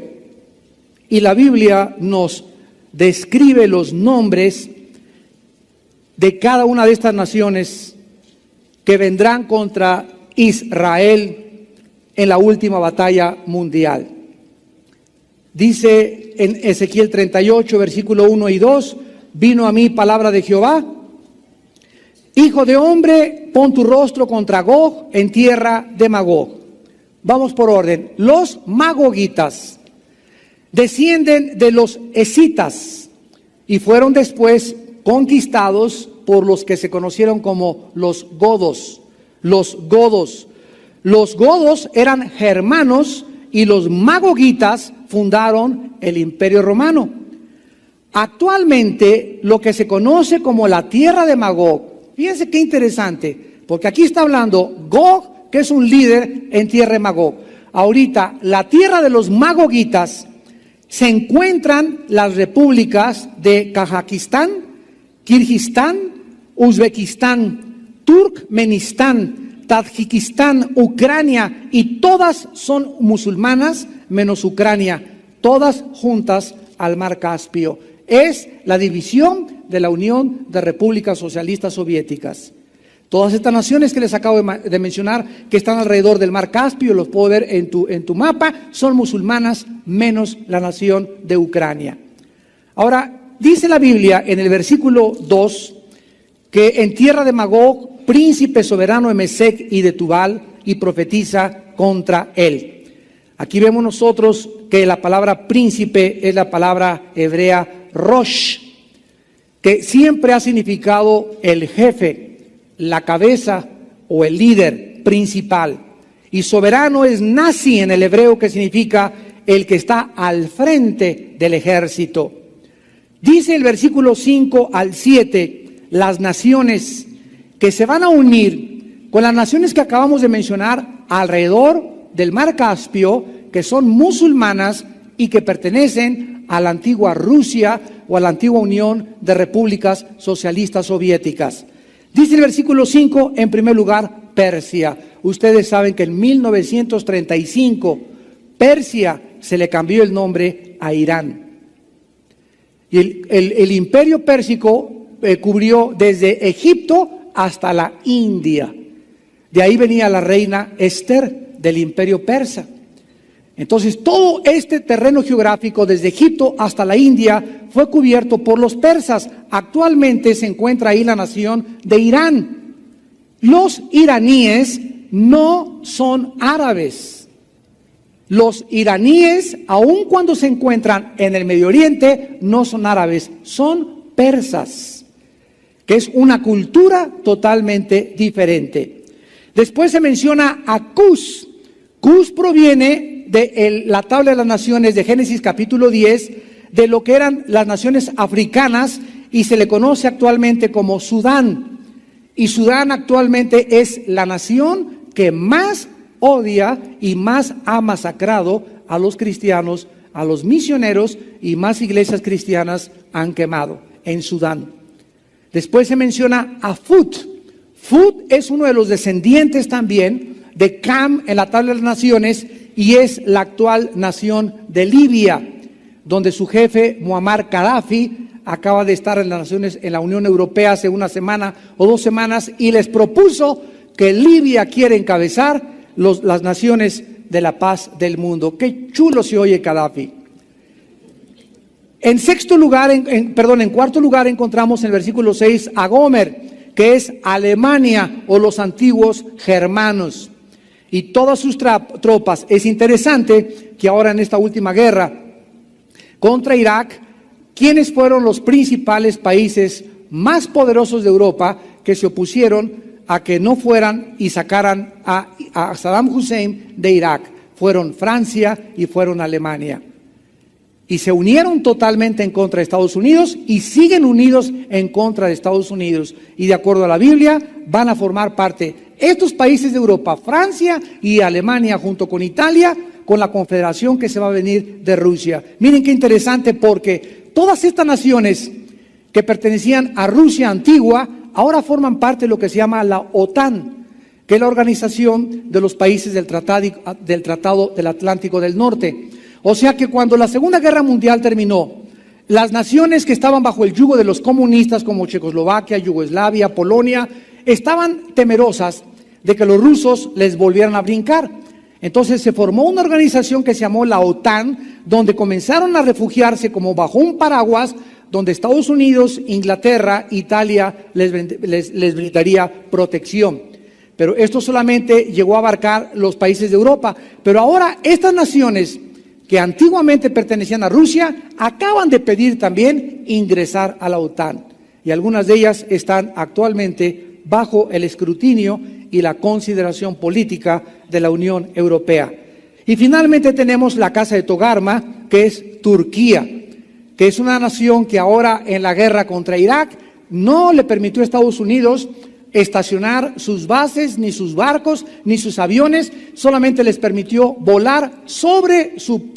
y la Biblia nos describe los nombres de cada una de estas naciones que vendrán contra Israel en la última batalla mundial. Dice en Ezequiel 38, versículo 1 y 2, vino a mí palabra de Jehová: hijo de hombre, pon tu rostro contra Gog en tierra de Magog. Vamos por orden. Los magogitas descienden de los escitas y fueron después conquistados por los que se conocieron como los godos. Los godos. Los godos eran germanos y los magogitas fundaron el Imperio Romano. Actualmente, lo que se conoce como la tierra de Magog, fíjense qué interesante, porque aquí está hablando Gog, que es un líder en tierra de Magog. Ahorita, la tierra de los magogitas se encuentran las repúblicas de Kazajistán, Kirguistán, Uzbekistán, Turkmenistán, Tadjikistán, Ucrania, y todas son musulmanas menos Ucrania, todas juntas al mar Caspio. Es la división de la Unión de Repúblicas Socialistas Soviéticas. Todas estas naciones que les acabo de mencionar, que están alrededor del mar Caspio, los puedo ver en tu mapa, son musulmanas menos la nación de Ucrania. Ahora, dice la Biblia en el versículo 2 que en tierra de Magog, príncipe soberano de Mesec y de Tubal, y profetiza contra él. Aquí vemos nosotros que la palabra príncipe es la palabra hebrea Rosh, que siempre ha significado el jefe, la cabeza o el líder principal. Y soberano es Nasi en el hebreo, que significa el que está al frente del ejército. Dice el versículo 5 al 7, las naciones que se van a unir con las naciones que acabamos de mencionar alrededor del mar Caspio, que son musulmanas y que pertenecen a la antigua Rusia o a la antigua Unión de Repúblicas Socialistas Soviéticas. Dice el versículo 5, en primer lugar, Persia. Ustedes saben que en 1935 Persia se le cambió el nombre a Irán. Y el imperio pérsico cubrió desde Egipto hasta la India. De ahí venía la reina Esther del imperio persa. Entonces todo este terreno geográfico desde Egipto hasta la India fue cubierto por los persas. Actualmente se encuentra ahí la nación de Irán. Los iraníes no son árabes. Los iraníes, aun cuando se encuentran en el Medio Oriente, no son árabes, son persas, que es una cultura totalmente diferente. Después se menciona a Cus. Cus proviene de la tabla de las naciones de Génesis capítulo 10, de lo que eran las naciones africanas, y se le conoce actualmente como Sudán. Y Sudán actualmente es la nación que más odia y más ha masacrado a los cristianos, a los misioneros, y más iglesias cristianas han quemado en Sudán. Después se menciona a Fut. Fut es uno de los descendientes también de Cam en la tabla de las naciones, y es la actual nación de Libia, donde su jefe Muammar Gaddafi acaba de estar en las naciones, en la Unión Europea hace una semana o 2 semanas, y les propuso que Libia quiere encabezar las naciones de la paz del mundo. Qué chulo se oye Gaddafi. En cuarto lugar encontramos en el versículo 6 a Gomer, que es Alemania o los antiguos germanos, y todas sus tropas. Es interesante que ahora en esta última guerra contra Irak, ¿quiénes fueron los principales países más poderosos de Europa que se opusieron a que no fueran y sacaran a Saddam Hussein de Irak? Fueron Francia y fueron Alemania. Y se unieron totalmente en contra de Estados Unidos y siguen unidos en contra de Estados Unidos. Y de acuerdo a la Biblia, van a formar parte estos países de Europa, Francia y Alemania, junto con Italia, con la confederación que se va a venir de Rusia. Miren qué interesante, porque todas estas naciones que pertenecían a Rusia antigua, ahora forman parte de lo que se llama la OTAN, que es la organización de los países del Tratado del Atlántico del Norte. O sea que cuando la Segunda Guerra Mundial terminó, las naciones que estaban bajo el yugo de los comunistas, como Checoslovaquia, Yugoslavia, Polonia, estaban temerosas de que los rusos les volvieran a brincar. Entonces se formó una organización que se llamó la OTAN, donde comenzaron a refugiarse como bajo un paraguas, donde Estados Unidos, Inglaterra, Italia les brindaría protección. Pero esto solamente llegó a abarcar los países de Europa. Pero ahora estas naciones que antiguamente pertenecían a Rusia acaban de pedir también ingresar a la OTAN. Y algunas de ellas están actualmente bajo el escrutinio y la consideración política de la Unión Europea. Y finalmente tenemos la casa de Togarma, que es Turquía, que es una nación que ahora en la guerra contra Irak no le permitió a Estados Unidos estacionar sus bases, ni sus barcos, ni sus aviones, solamente les permitió volar sobre su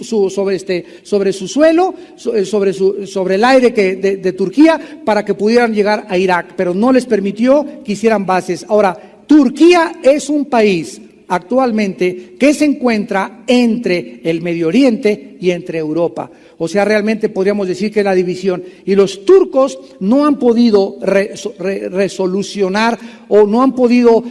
suelo, sobre el aire de Turquía, para que pudieran llegar a Irak, pero no les permitió que hicieran bases. Ahora, Turquía es un país actualmente que se encuentra entre el Medio Oriente y entre Europa. O sea, realmente podríamos decir que es la división. Y los turcos no han podido resolucionar o no han podido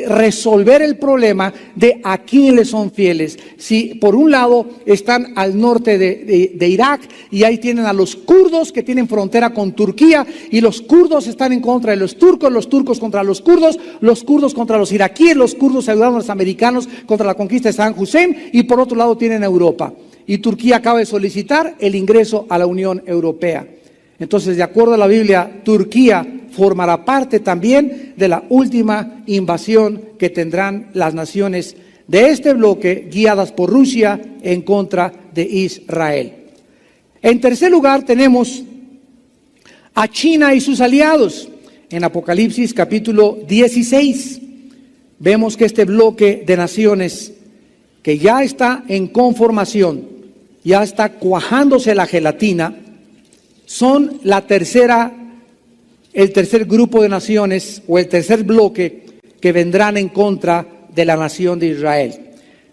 resolver el problema de a quién les son fieles. Si por un lado están al norte de Irak, y ahí tienen a los kurdos que tienen frontera con Turquía, y los kurdos están en contra de los turcos contra los kurdos contra los iraquíes, los kurdos ayudando a los americanos contra la conquista de Saddam Hussein, y por otro lado tienen a Europa. Y Turquía acaba de solicitar el ingreso a la Unión Europea. Entonces, de acuerdo a la Biblia, Turquía formará parte también de la última invasión que tendrán las naciones de este bloque, guiadas por Rusia en contra de Israel. En tercer lugar tenemos a China y sus aliados. En Apocalipsis capítulo 16 vemos que este bloque de naciones que ya está en conformación, ya está cuajándose la gelatina, son el tercer grupo de naciones o el tercer bloque que vendrán en contra de la nación de Israel.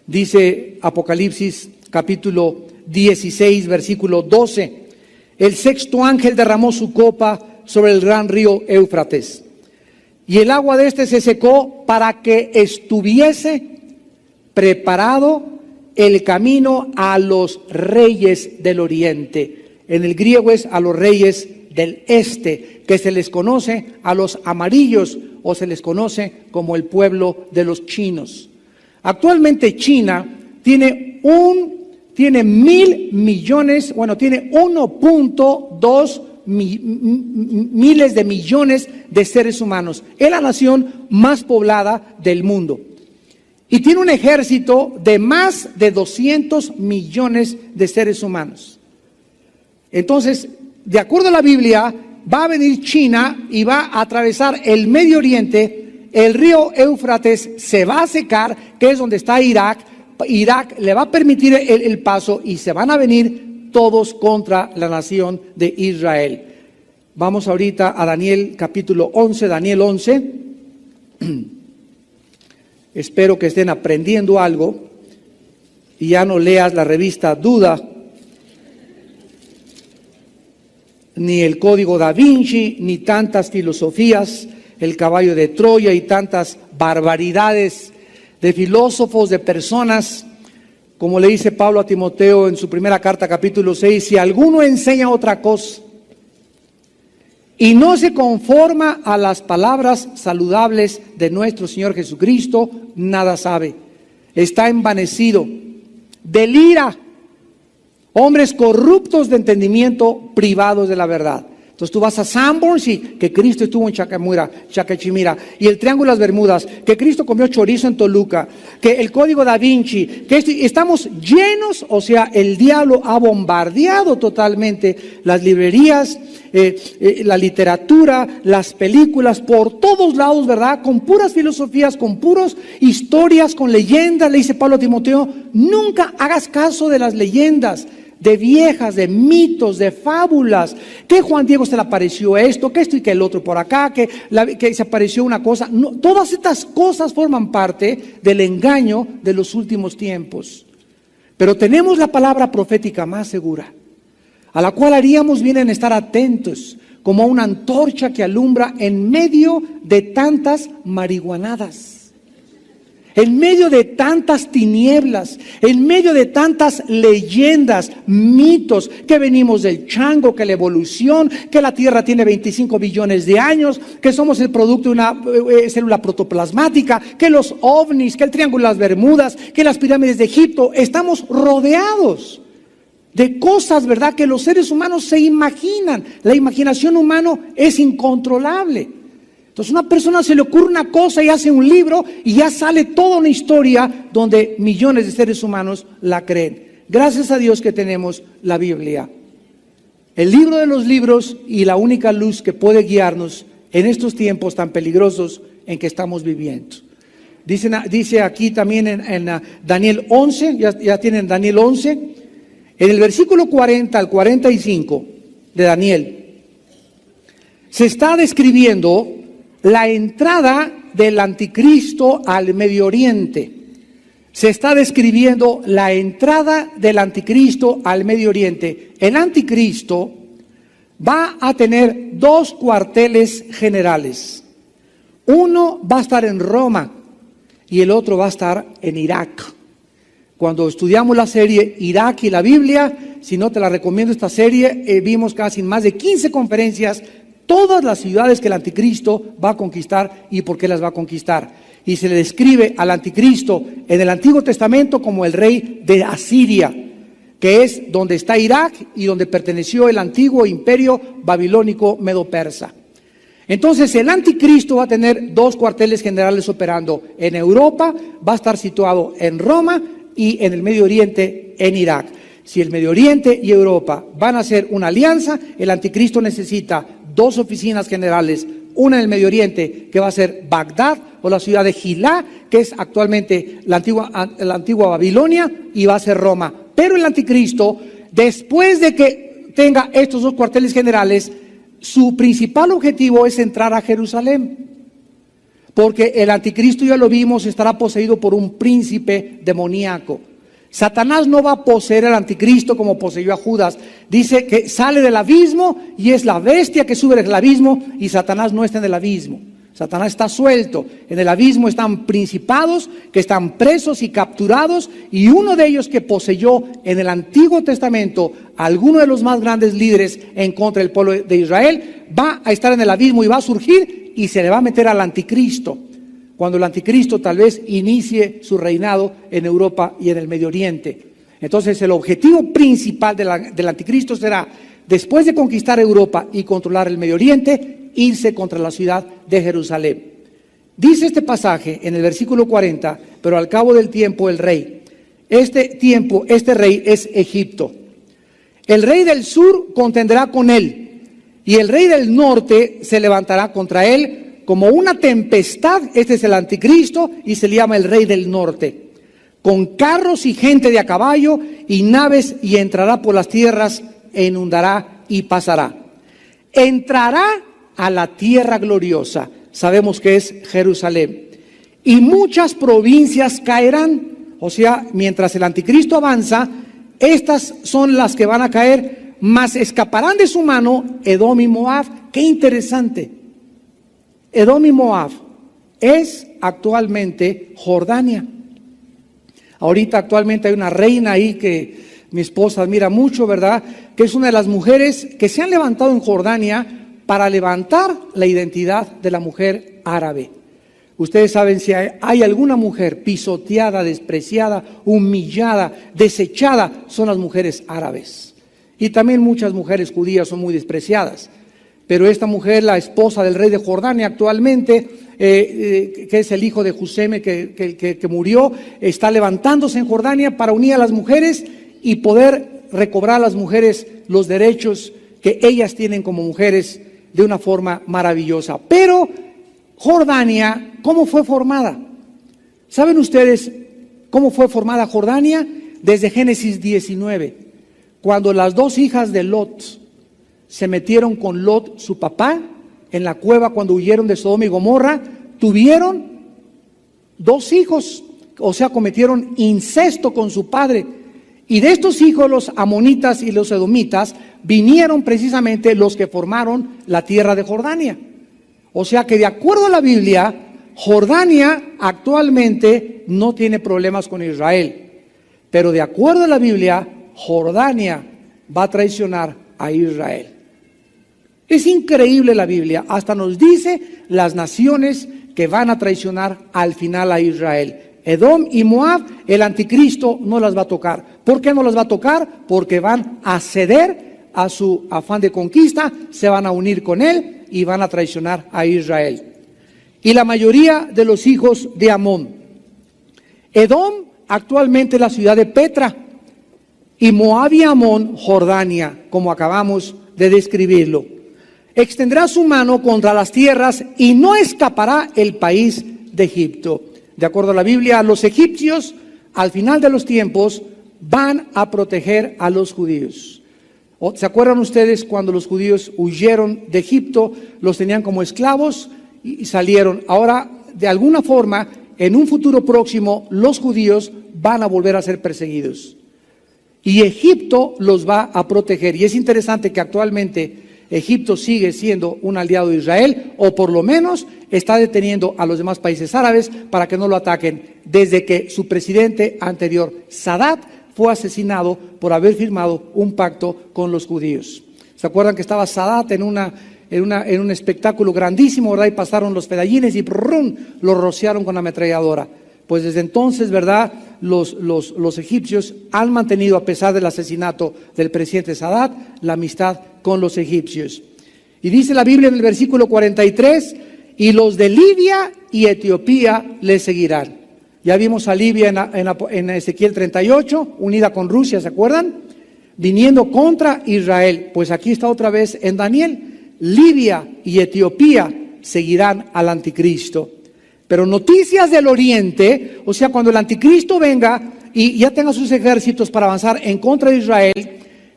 Dice Apocalipsis capítulo 16, versículo 12, el sexto ángel derramó su copa sobre el gran río Éufrates, y el agua de este se secó para que estuviese preparado el camino a los reyes del oriente. En el griego es a los reyes del este, que se les conoce a los amarillos o se les conoce como el pueblo de los chinos. Actualmente China tiene 1.2 miles de millones de seres humanos. Es la nación más poblada del mundo. Y tiene un ejército de más de 200 millones de seres humanos. Entonces, de acuerdo a la Biblia, va a venir China y va a atravesar el Medio Oriente. El río Éufrates se va a secar, que es donde está Irak. Irak le va a permitir el paso y se van a venir todos contra la nación de Israel. Vamos ahorita a Daniel capítulo 11, Daniel 11. Espero que estén aprendiendo algo y ya no leas la revista Duda, ni el Código Da Vinci, ni tantas filosofías, el caballo de Troya y tantas barbaridades de filósofos, de personas, como le dice Pablo a Timoteo en su primera carta, capítulo 6, si alguno enseña otra cosa y no se conforma a las palabras saludables de nuestro Señor Jesucristo, nada sabe, está envanecido, delira, hombres corruptos de entendimiento, privados de la verdad. Entonces tú vas a Sanborns y que Cristo estuvo en Chacachimira, y el Triángulo de las Bermudas, que Cristo comió chorizo en Toluca, que el Código Da Vinci, que estamos llenos, o sea, el diablo ha bombardeado totalmente las librerías, la literatura, las películas, por todos lados, ¿verdad? Con puras filosofías, con puras historias, con leyendas. Le dice Pablo a Timoteo, nunca hagas caso de las leyendas, de viejas, de mitos, de fábulas, que Juan Diego se le apareció esto, que esto y que el otro por acá, que se apareció una cosa. No, todas estas cosas forman parte del engaño de los últimos tiempos. Pero tenemos la palabra profética más segura, a la cual haríamos bien en estar atentos, como una antorcha que alumbra en medio de tantas marihuanadas, en medio de tantas tinieblas, en medio de tantas leyendas, mitos, que venimos del chango, que la evolución, que la Tierra tiene 25 billones de años, que somos el producto de una célula protoplasmática, que los ovnis, que el Triángulo de las Bermudas, que las pirámides de Egipto. Estamos rodeados de cosas, ¿verdad?, que los seres humanos se imaginan. La imaginación humana es incontrolable. Entonces una persona se le ocurre una cosa y hace un libro y ya sale toda una historia donde millones de seres humanos la creen. Gracias a Dios que tenemos la Biblia, el libro de los libros y la única luz que puede guiarnos en estos tiempos tan peligrosos en que estamos viviendo. Dice aquí también en Daniel 11, ya tienen Daniel 11, en el versículo 40 al 45 de Daniel, se está describiendo la entrada del anticristo al Medio Oriente. Se está describiendo la entrada del anticristo al Medio Oriente. El anticristo va a tener dos cuarteles generales. Uno va a estar en Roma y el otro va a estar en Irak. Cuando estudiamos la serie Irak y la Biblia, si no te la recomiendo esta serie, vimos casi más de 15 conferencias todas las ciudades que el anticristo va a conquistar y por qué las va a conquistar. Y se le describe al anticristo en el Antiguo Testamento como el rey de Asiria, que es donde está Irak y donde perteneció el antiguo imperio babilónico medo-persa. Entonces el anticristo va a tener dos cuarteles generales operando. En Europa va a estar situado en Roma y en el Medio Oriente en Irak. Si el Medio Oriente y Europa van a hacer una alianza, el anticristo necesita dos oficinas generales, una en el Medio Oriente que va a ser Bagdad o la ciudad de Gilá, que es actualmente la antigua Babilonia, y va a ser Roma. Pero el anticristo, después de que tenga estos dos cuarteles generales, su principal objetivo es entrar a Jerusalén, porque el anticristo, ya lo vimos, estará poseído por un príncipe demoníaco. Satanás no va a poseer al anticristo como poseyó a Judas. Dice que sale del abismo y es la bestia que sube del abismo, y Satanás no está en el abismo. Satanás está suelto. En el abismo están principados que están presos y capturados, y uno de ellos que poseyó en el Antiguo Testamento a alguno de los más grandes líderes en contra del pueblo de Israel, va a estar en el abismo y va a surgir y se le va a meter al anticristo, cuando el anticristo tal vez inicie su reinado en Europa y en el Medio Oriente. Entonces el objetivo principal del anticristo será, después de conquistar Europa y controlar el Medio Oriente, irse contra la ciudad de Jerusalén. Dice este pasaje en el versículo 40, pero al cabo del tiempo el rey. Este rey es Egipto. El rey del sur contendrá con él, y el rey del norte se levantará contra él como una tempestad. Este es el anticristo y se le llama el rey del norte, con carros y gente de a caballo y naves, y entrará por las tierras e inundará y pasará. Entrará a la tierra gloriosa, sabemos que es Jerusalén, y muchas provincias caerán. O sea, mientras el anticristo avanza, estas son las que van a caer, mas escaparán de su mano Edom y Moab. Qué interesante. Edom y Moab es actualmente Jordania. Ahorita actualmente hay una reina ahí que mi esposa admira mucho, ¿verdad? Que es una de las mujeres que se han levantado en Jordania para levantar la identidad de la mujer árabe. Ustedes saben, si hay alguna mujer pisoteada, despreciada, humillada, desechada, son las mujeres árabes. Y también muchas mujeres judías son muy despreciadas. Pero esta mujer, la esposa del rey de Jordania actualmente, que es el hijo de Juseme que murió, está levantándose en Jordania para unir a las mujeres y poder recobrar a las mujeres los derechos que ellas tienen como mujeres de una forma maravillosa. Pero Jordania, ¿cómo fue formada? ¿Saben ustedes cómo fue formada Jordania? Desde Génesis 19, cuando las dos hijas de Lot se metieron con Lot, su papá, en la cueva cuando huyeron de Sodoma y Gomorra, tuvieron dos hijos, o sea, cometieron incesto con su padre. Y de estos hijos, los amonitas y los edomitas, vinieron precisamente los que formaron la tierra de Jordania. O sea que de acuerdo a la Biblia, Jordania actualmente no tiene problemas con Israel. Pero de acuerdo a la Biblia, Jordania va a traicionar a Israel. Es increíble la Biblia, hasta nos dice las naciones que van a traicionar al final a Israel. Edom y Moab, el anticristo no las va a tocar. ¿Por qué no las va a tocar? Porque van a ceder a su afán de conquista, se van a unir con él y van a traicionar a Israel. Y la mayoría de los hijos de Amón. Edom, actualmente la ciudad de Petra, y Moab y Amón, Jordania, como acabamos de describirlo. Extenderá su mano contra las tierras y no escapará el país de Egipto. De acuerdo a la Biblia, los egipcios al final de los tiempos van a proteger a los judíos. ¿Se acuerdan ustedes cuando los judíos huyeron de Egipto? Los tenían como esclavos y salieron. Ahora, de alguna forma, en un futuro próximo, los judíos van a volver a ser perseguidos. Y Egipto los va a proteger. Y es interesante que actualmente Egipto sigue siendo un aliado de Israel, o por lo menos está deteniendo a los demás países árabes para que no lo ataquen, desde que su presidente anterior, Sadat, fue asesinado por haber firmado un pacto con los judíos. ¿Se acuerdan que estaba Sadat en un espectáculo grandísimo, ¿verdad? Y pasaron los pedallines y ¡brum!, lo rociaron con ametralladora. Pues desde entonces, ¿verdad?, los egipcios han mantenido, a pesar del asesinato del presidente Sadat, la amistad con los egipcios. Y dice la Biblia en el versículo 43, y los de Libia y Etiopía le seguirán. Ya vimos a Libia en Ezequiel 38, unida con Rusia, ¿se acuerdan? Viniendo contra Israel. Pues aquí está otra vez en Daniel. Libia y Etiopía seguirán al anticristo. Pero noticias del oriente, o sea, cuando el anticristo venga y ya tenga sus ejércitos para avanzar en contra de Israel,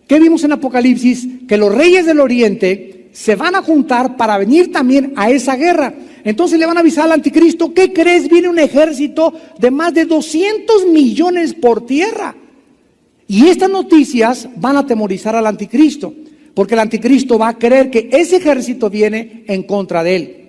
¿qué vimos en Apocalipsis? Que los reyes del oriente se van a juntar para venir también a esa guerra. Entonces le van a avisar al anticristo: ¿qué crees? Viene un ejército de más de 200 millones por tierra. Y estas noticias van a atemorizar al anticristo, porque el anticristo va a creer que ese ejército viene en contra de él.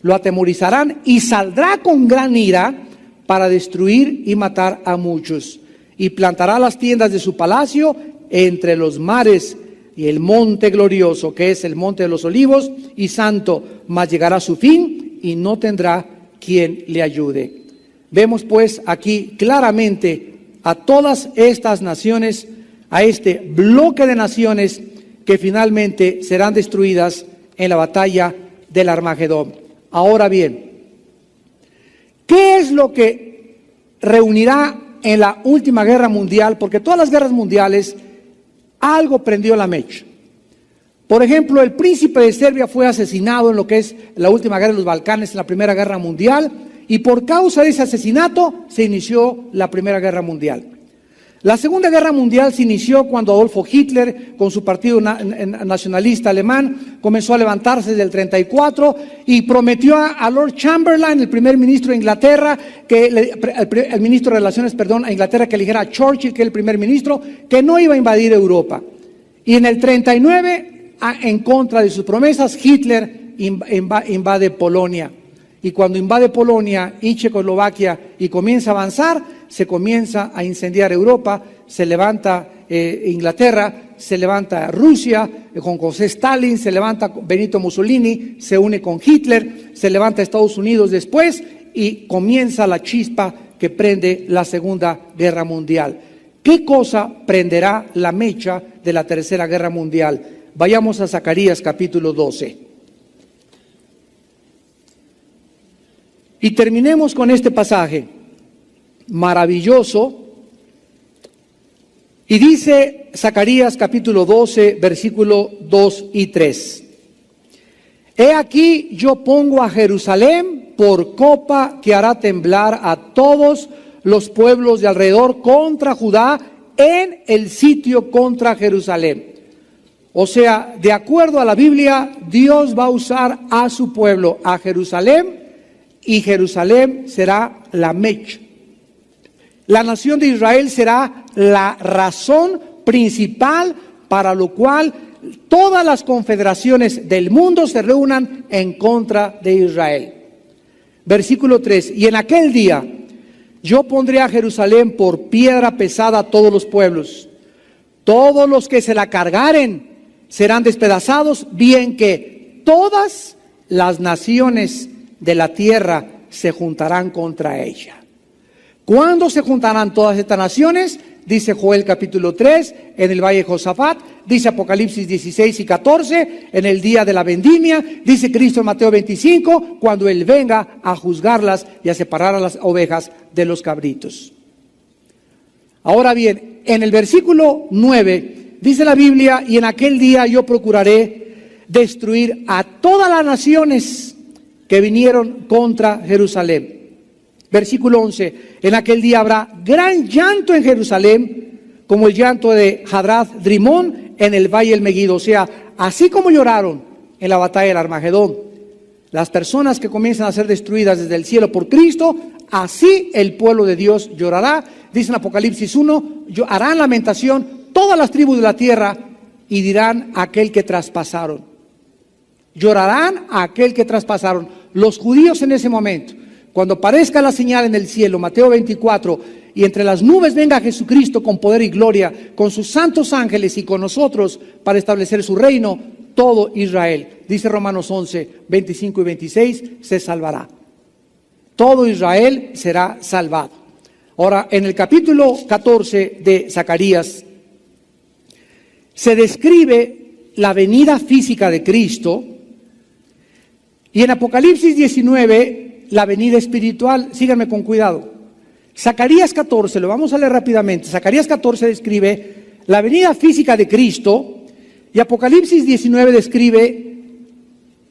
lo atemorizarán y saldrá con gran ira para destruir y matar a muchos. Y plantará las tiendas de su palacio entre los mares y el monte glorioso, que es el monte de los olivos y santo, mas llegará a su fin y no tendrá quien le ayude. Vemos pues aquí claramente a todas estas naciones, a este bloque de naciones que finalmente serán destruidas en la batalla del Armagedón. Ahora bien, ¿qué es lo que reunirá en la última guerra mundial? Porque todas las guerras mundiales algo prendió la mecha. Por ejemplo, el príncipe de Serbia fue asesinado en lo que es la última guerra de los Balcanes, en la Primera Guerra Mundial, y por causa de ese asesinato se inició la Primera Guerra Mundial. La Segunda Guerra Mundial se inició cuando Adolfo Hitler, con su partido nacionalista alemán, comenzó a levantarse desde el 34 y prometió a Lord Chamberlain, el primer ministro de Inglaterra, el ministro de Relaciones, a Inglaterra, que eligiera a Churchill, que es el primer ministro, que no iba a invadir Europa. Y en el 39, en contra de sus promesas, Hitler invade Polonia. Y cuando invade Polonia y Checoslovaquia y comienza a avanzar, se comienza a incendiar Europa, se levanta Inglaterra, se levanta Rusia con José Stalin, se levanta Benito Mussolini, se une con Hitler, se levanta Estados Unidos después y comienza la chispa que prende la Segunda Guerra Mundial. ¿Qué cosa prenderá la mecha de la Tercera Guerra Mundial? Vayamos a Zacarías capítulo 12. Y terminemos con este pasaje maravilloso. Y dice Zacarías capítulo 12, versículo 2 y 3. He aquí yo pongo a Jerusalén por copa que hará temblar a todos los pueblos de alrededor contra Judá en el sitio contra Jerusalén. O sea, de acuerdo a la Biblia, Dios va a usar a su pueblo, a Jerusalén, y Jerusalén será la mecha. La nación de Israel será la razón principal para lo cual todas las confederaciones del mundo se reúnan en contra de Israel. Versículo 3. Y en aquel día yo pondré a Jerusalén por piedra pesada a todos los pueblos. Todos los que se la cargaren serán despedazados, bien que todas las naciones de la tierra se juntarán contra ella. ¿Cuándo se juntarán todas estas naciones? Dice Joel capítulo 3, en el valle de Josafat. Dice Apocalipsis 16 y 14, en el día de la vendimia. Dice Cristo en Mateo 25, cuando Él venga a juzgarlas y a separar a las ovejas de los cabritos. Ahora bien, en el versículo 9, dice la Biblia, y en aquel día yo procuraré destruir a todas las naciones que vinieron contra Jerusalén. Versículo 11, en aquel día habrá gran llanto en Jerusalén, como el llanto de Hadrath Rimón en el valle del Megido. O sea, así como lloraron en la batalla del Armagedón, las personas que comienzan a ser destruidas desde el cielo por Cristo, así el pueblo de Dios llorará. Dice en Apocalipsis 1, harán lamentación todas las tribus de la tierra y dirán a aquel que traspasaron. Llorarán a aquel que traspasaron. Los judíos en ese momento, cuando aparezca la señal en el cielo, Mateo 24, y entre las nubes venga Jesucristo con poder y gloria, con sus santos ángeles y con nosotros para establecer su reino, todo Israel, dice Romanos 11, 25 y 26, se salvará. Todo Israel será salvado. Ahora, en el capítulo 14 de Zacarías, se describe la venida física de Cristo, y en Apocalipsis 19, la venida espiritual. Síganme con cuidado. Zacarías 14, lo vamos a leer rápidamente. Zacarías 14 describe la venida física de Cristo, y Apocalipsis 19 describe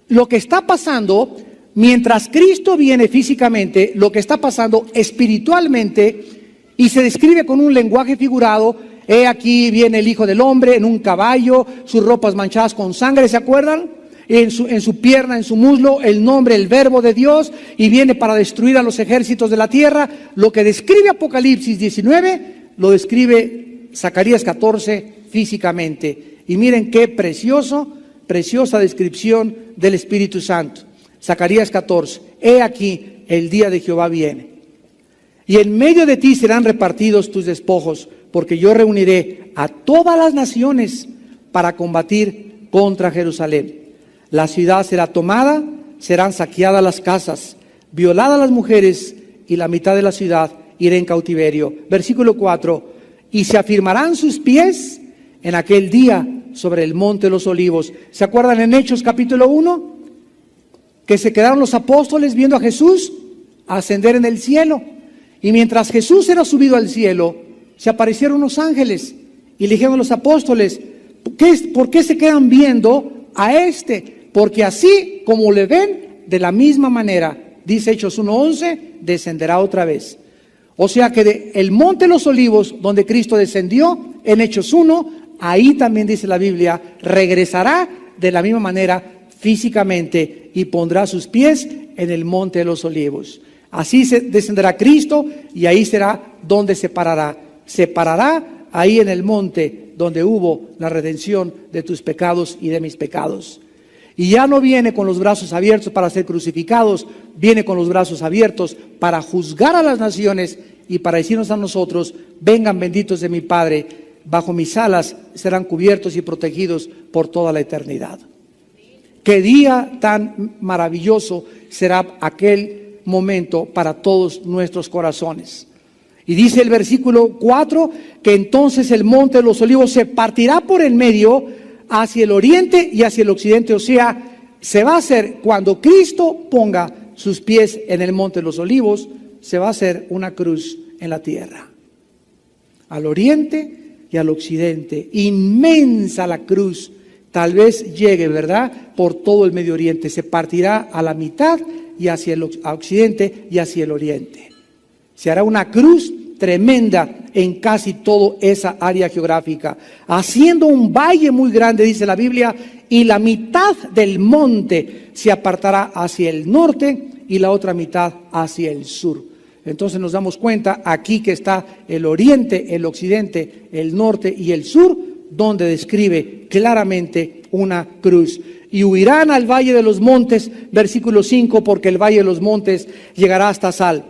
lo que está pasando mientras Cristo viene físicamente, lo que está pasando espiritualmente, y se describe con un lenguaje figurado. He aquí viene el Hijo del Hombre en un caballo, sus ropas manchadas con sangre, ¿se acuerdan? En su pierna, en su muslo, el nombre, el verbo de Dios, y viene para destruir a los ejércitos de la tierra. Lo que describe Apocalipsis 19, lo describe Zacarías 14 físicamente. Y miren qué preciosa descripción del Espíritu Santo. Zacarías 14, he aquí, el día de Jehová viene. Y en medio de ti serán repartidos tus despojos, porque yo reuniré a todas las naciones para combatir contra Jerusalén. La ciudad será tomada, serán saqueadas las casas, violadas las mujeres, y la mitad de la ciudad irá en cautiverio. Versículo 4, y se afirmarán sus pies en aquel día sobre el monte de los olivos. ¿Se acuerdan en Hechos capítulo 1? Que se quedaron los apóstoles viendo a Jesús ascender en el cielo. Y mientras Jesús era subido al cielo, se aparecieron unos ángeles y le dijeron a los apóstoles, ¿por qué se quedan viendo a este? Porque así como le ven, de la misma manera, dice Hechos 1:11, descenderá otra vez. O sea que el monte de los olivos, donde Cristo descendió, en Hechos 1, ahí también dice la Biblia, regresará de la misma manera físicamente y pondrá sus pies en el monte de los olivos. Así se descenderá Cristo y ahí será donde se parará. Se parará ahí en el monte donde hubo la redención de tus pecados y de mis pecados. Y ya no viene con los brazos abiertos para ser crucificados, viene con los brazos abiertos para juzgar a las naciones y para decirnos a nosotros, vengan benditos de mi Padre, bajo mis alas serán cubiertos y protegidos por toda la eternidad. Qué día tan maravilloso será aquel momento para todos nuestros corazones. Y dice el versículo 4 que entonces el monte de los olivos se partirá por el medio hacia el oriente y hacia el occidente. O sea, se va a hacer cuando Cristo ponga sus pies en el monte de los olivos, se va a hacer una cruz en la tierra. Al oriente y al occidente. Inmensa la cruz. Tal vez llegue, ¿verdad?, por todo el Medio Oriente. Se partirá a la mitad y hacia el occidente y hacia el oriente. Se hará una cruz tremenda en casi toda esa área geográfica, haciendo un valle muy grande, dice la Biblia, y la mitad del monte se apartará hacia el norte y la otra mitad hacia el sur. Entonces nos damos cuenta aquí que está el oriente, el occidente, el norte y el sur, donde describe claramente una cruz. Y huirán al valle de los montes, versículo 5, porque el valle de los montes llegará hasta Sal.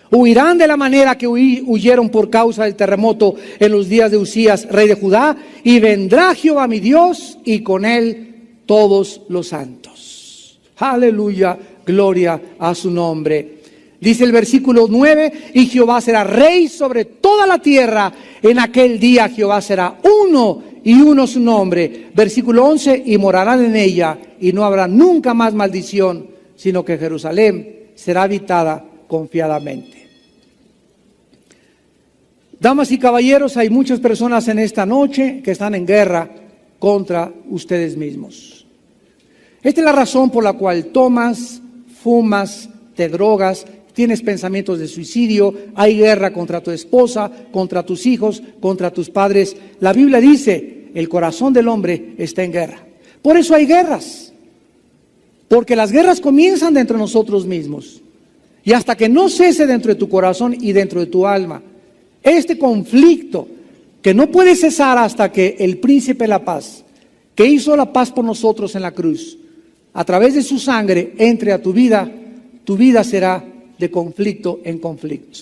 Huirán de la manera que huyeron por causa del terremoto en los días de Usías, rey de Judá, y vendrá Jehová mi Dios y con él todos los santos. Aleluya, gloria a su nombre. Dice el versículo 9, y Jehová será rey sobre toda la tierra. En aquel día Jehová será uno y uno su nombre. Versículo 11, y morarán en ella y no habrá nunca más maldición, sino que Jerusalén será habitada confiadamente. Damas y caballeros, hay muchas personas en esta noche que están en guerra contra ustedes mismos. Esta es la razón por la cual tomas, fumas, te drogas, tienes pensamientos de suicidio, hay guerra contra tu esposa, contra tus hijos, contra tus padres. La Biblia dice, el corazón del hombre está en guerra. Por eso hay guerras, porque las guerras comienzan dentro de nosotros mismos. Y hasta que no cese dentro de tu corazón y dentro de tu alma, este conflicto que no puede cesar hasta que el príncipe de la paz, que hizo la paz por nosotros en la cruz, a través de su sangre entre a tu vida será de conflicto en conflicto.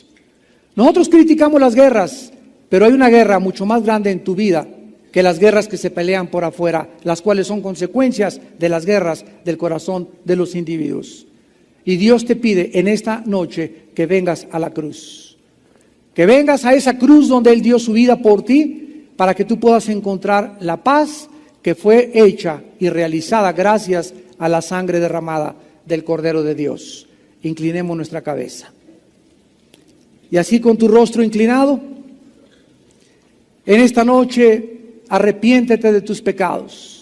Nosotros criticamos las guerras, pero hay una guerra mucho más grande en tu vida que las guerras que se pelean por afuera, las cuales son consecuencias de las guerras del corazón de los individuos. Y Dios te pide en esta noche que vengas a la cruz, que vengas a esa cruz donde Él dio su vida por ti, para que tú puedas encontrar la paz que fue hecha y realizada gracias a la sangre derramada del Cordero de Dios. Inclinemos nuestra cabeza. Y así con tu rostro inclinado, en esta noche arrepiéntete de tus pecados.